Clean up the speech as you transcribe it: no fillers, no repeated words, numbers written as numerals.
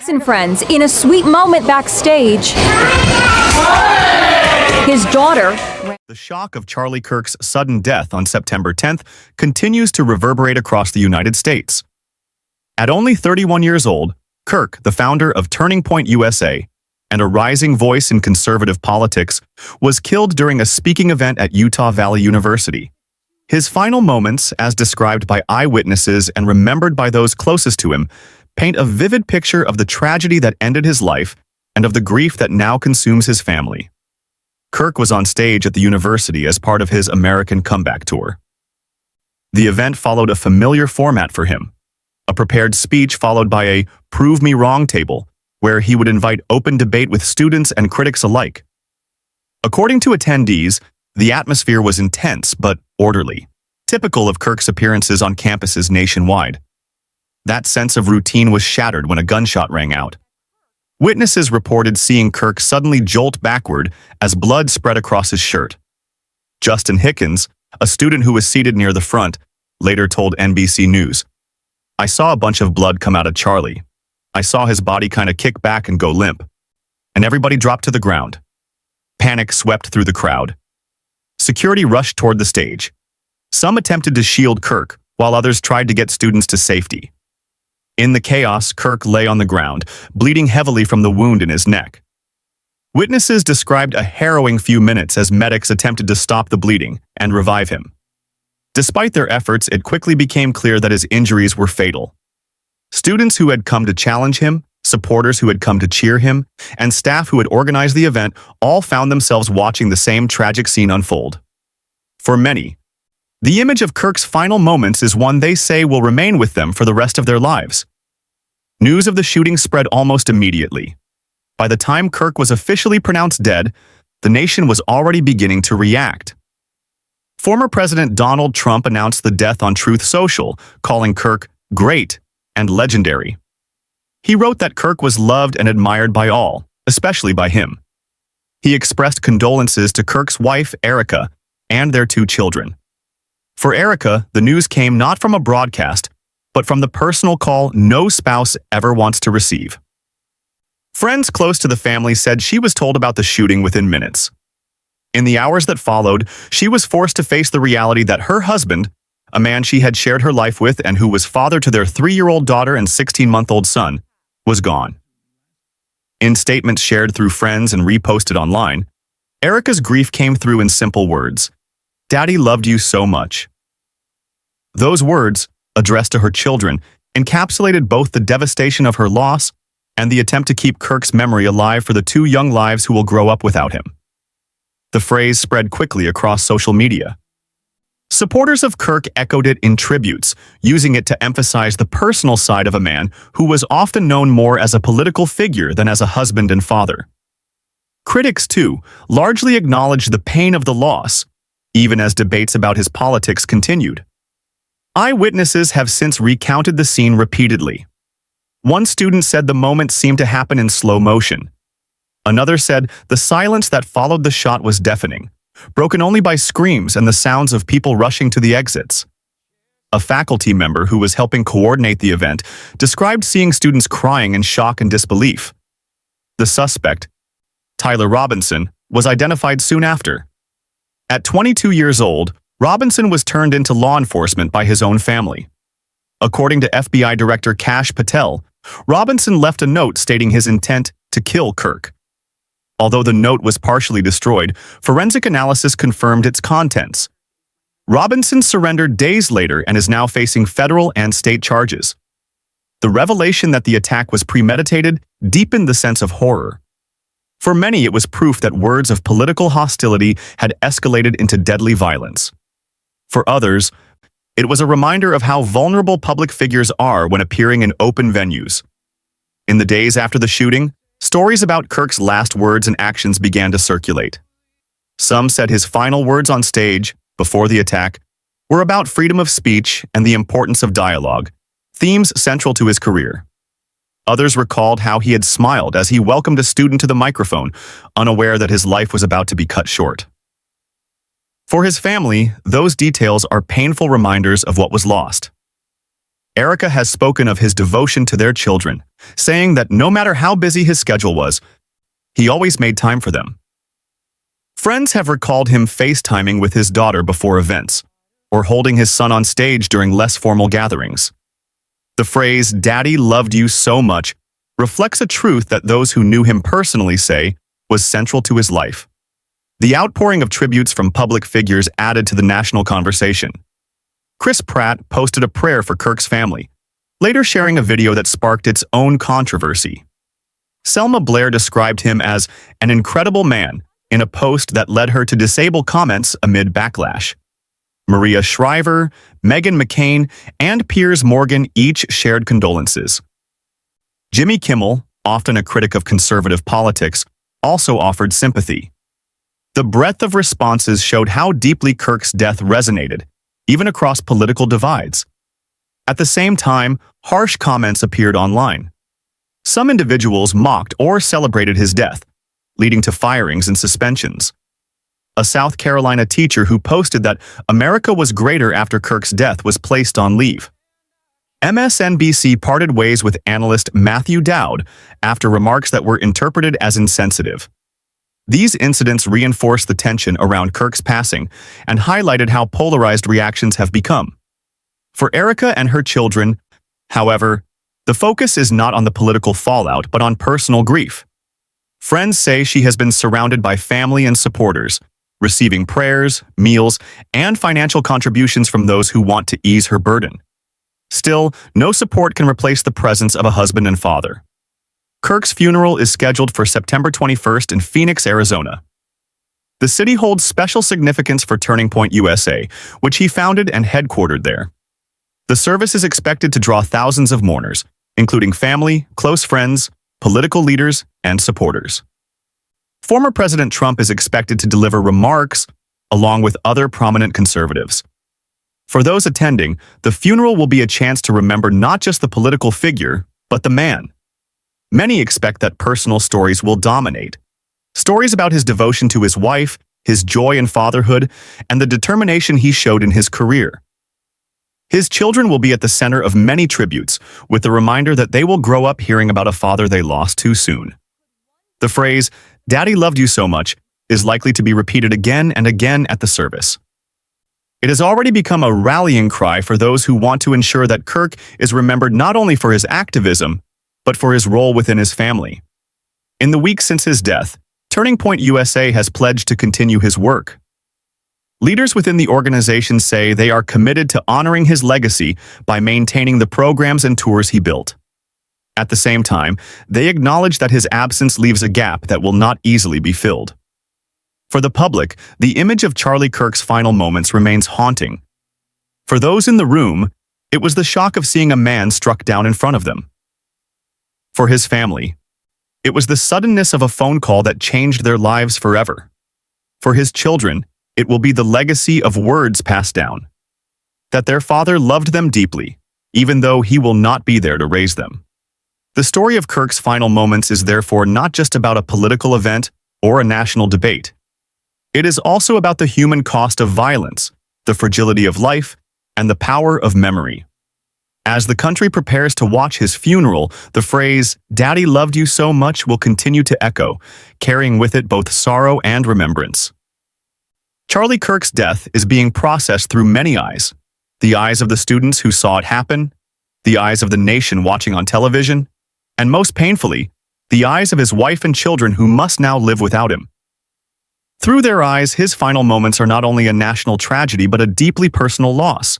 Listen, friends, in a sweet moment backstage, his daughter... The shock of Charlie Kirk's sudden death on September 10th continues to reverberate across the United States. At only 31 years old, Kirk, the founder of Turning Point USA and a rising voice in conservative politics, was killed during a speaking event at Utah Valley University. His final moments, as described by eyewitnesses and remembered by those closest to him, paint a vivid picture of the tragedy that ended his life and of the grief that now consumes his family. Kirk was on stage at the university as part of his American Comeback Tour. The event followed a familiar format for him, a prepared speech followed by a "Prove Me Wrong" table, where he would invite open debate with students and critics alike. According to attendees, the atmosphere was intense but orderly, typical of Kirk's appearances on campuses nationwide. That sense of routine was shattered when a gunshot rang out. Witnesses reported seeing Kirk suddenly jolt backward as blood spread across his shirt. Justin Hickens, a student who was seated near the front, later told NBC News, "I saw a bunch of blood come out of Charlie. I saw his body kind of kick back and go limp. And everybody dropped to the ground. Panic swept through the crowd. Security rushed toward the stage. Some attempted to shield Kirk, while others tried to get students to safety. In the chaos, Kirk lay on the ground, bleeding heavily from the wound in his neck. Witnesses described a harrowing few minutes as medics attempted to stop the bleeding and revive him. Despite their efforts, it quickly became clear that his injuries were fatal. Students who had come to challenge him, supporters who had come to cheer him, and staff who had organized the event all found themselves watching the same tragic scene unfold. For many, the image of Kirk's final moments is one they say will remain with them for the rest of their lives. News of the shooting spread almost immediately. By the time Kirk was officially pronounced dead, the nation was already beginning to react. Former President Donald Trump announced the death on Truth Social, calling Kirk great and legendary. He wrote that Kirk was loved and admired by all, especially by him. He expressed condolences to Kirk's wife, Erica, and their 2 children. For Erica, the news came not from a broadcast, but from the personal call no spouse ever wants to receive. Friends close to the family said she was told about the shooting within minutes. In the hours that followed, she was forced to face the reality that her husband, a man she had shared her life with and who was father to their 3-year-old daughter and 16-month-old son, was gone. In statements shared through friends and reposted online, Erica's grief came through in simple words: "Daddy loved you so much." Those words, addressed to her children, encapsulated both the devastation of her loss and the attempt to keep Kirk's memory alive for the 2 young lives who will grow up without him. The phrase spread quickly across social media. Supporters of Kirk echoed it in tributes, using it to emphasize the personal side of a man who was often known more as a political figure than as a husband and father. Critics, too, largely acknowledged the pain of the loss, even as debates about his politics continued. Eyewitnesses have since recounted the scene repeatedly. One student said the moment seemed to happen in slow motion. Another said the silence that followed the shot was deafening, broken only by screams and the sounds of people rushing to the exits. A faculty member who was helping coordinate the event described seeing students crying in shock and disbelief. The suspect, Tyler Robinson, was identified soon after. At 22 years old, Robinson was turned into law enforcement by his own family. According to FBI Director Kash Patel, Robinson left a note stating his intent to kill Kirk. Although the note was partially destroyed, forensic analysis confirmed its contents. Robinson surrendered days later and is now facing federal and state charges. The revelation that the attack was premeditated deepened the sense of horror. For many, it was proof that words of political hostility had escalated into deadly violence. For others, it was a reminder of how vulnerable public figures are when appearing in open venues. In the days after the shooting, stories about Kirk's last words and actions began to circulate. Some said his final words on stage, before the attack, were about freedom of speech and the importance of dialogue, themes central to his career. Others recalled how he had smiled as he welcomed a student to the microphone, unaware that his life was about to be cut short. For his family, those details are painful reminders of what was lost. Erica has spoken of his devotion to their children, saying that no matter how busy his schedule was, he always made time for them. Friends have recalled him FaceTiming with his daughter before events, or holding his son on stage during less formal gatherings. The phrase, "Daddy loved you so much," reflects a truth that those who knew him personally say was central to his life. The outpouring of tributes from public figures added to the national conversation. Chris Pratt posted a prayer for Kirk's family, later sharing a video that sparked its own controversy. Selma Blair described him as an incredible man in a post that led her to disable comments amid backlash. Maria Shriver, Meghan McCain, and Piers Morgan each shared condolences. Jimmy Kimmel, often a critic of conservative politics, also offered sympathy. The breadth of responses showed how deeply Kirk's death resonated, even across political divides. At the same time, harsh comments appeared online. Some individuals mocked or celebrated his death, leading to firings and suspensions. A South Carolina teacher who posted that America was greater after Kirk's death was placed on leave. MSNBC parted ways with analyst Matthew Dowd after remarks that were interpreted as insensitive. These incidents reinforced the tension around Kirk's passing and highlighted how polarized reactions have become. For Erica and her children, however, the focus is not on the political fallout but on personal grief. Friends say she has been surrounded by family and supporters, receiving prayers, meals, and financial contributions from those who want to ease her burden. Still, no support can replace the presence of a husband and father. Kirk's funeral is scheduled for September 21st in Phoenix, Arizona. The city holds special significance for Turning Point USA, which he founded and headquartered there. The service is expected to draw thousands of mourners, including family, close friends, political leaders, and supporters. Former President Trump is expected to deliver remarks along with other prominent conservatives. For those attending, the funeral will be a chance to remember not just the political figure, but the man. Many expect that personal stories will dominate. Stories about his devotion to his wife, his joy in fatherhood, and the determination he showed in his career. His children will be at the center of many tributes, with the reminder that they will grow up hearing about a father they lost too soon. The phrase, "Daddy loved you so much," is likely to be repeated again and again at the service. It has already become a rallying cry for those who want to ensure that Kirk is remembered not only for his activism, but for his role within his family. In the weeks since his death, Turning Point USA has pledged to continue his work. Leaders within the organization say they are committed to honoring his legacy by maintaining the programs and tours he built. At the same time, they acknowledge that his absence leaves a gap that will not easily be filled. For the public, the image of Charlie Kirk's final moments remains haunting. For those in the room, it was the shock of seeing a man struck down in front of them. For his family, it was the suddenness of a phone call that changed their lives forever. For his children, it will be the legacy of words passed down, that their father loved them deeply, even though he will not be there to raise them. The story of Kirk's final moments is therefore not just about a political event or a national debate. It is also about the human cost of violence, the fragility of life, and the power of memory. As the country prepares to watch his funeral, the phrase, "Daddy loved you so much," will continue to echo, carrying with it both sorrow and remembrance. Charlie Kirk's death is being processed through many eyes: the eyes of the students who saw it happen, the eyes of the nation watching on television, and most painfully, the eyes of his wife and children who must now live without him. Through their eyes, his final moments are not only a national tragedy but a deeply personal loss.